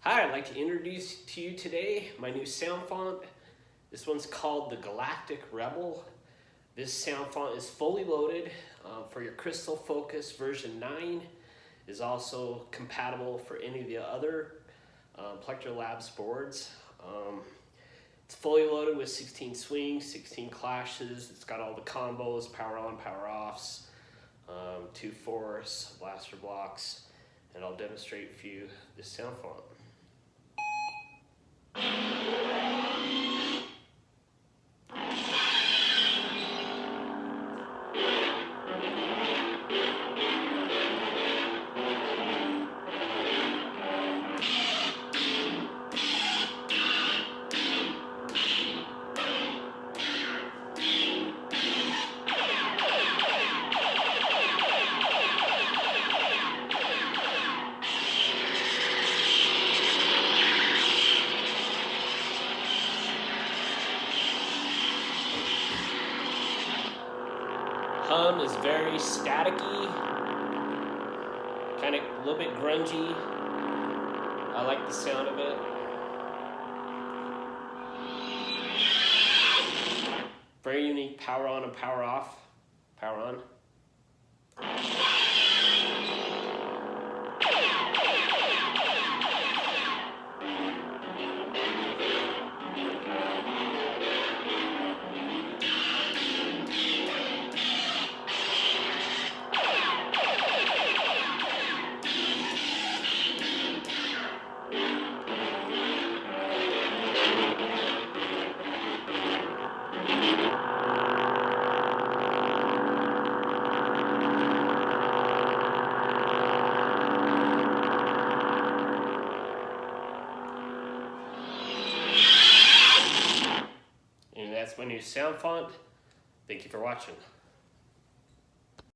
Hi, I'd like to introduce to you today my new sound font. This one's called the Galactic Rebel. This sound font is fully loaded for your Crystal Focus version 9. Is also compatible for any of the other Plectro Labs boards. It's fully loaded with 16 swings, 16 clashes. It's got all the combos, power on, power offs, 2/4, blaster blocks, and I'll demonstrate for you this sound font. Hum is very staticky, kind of a little bit grungy. I like the sound of it. Very unique power on and power off. Power on. And that's my new sound font. Thank you for watching.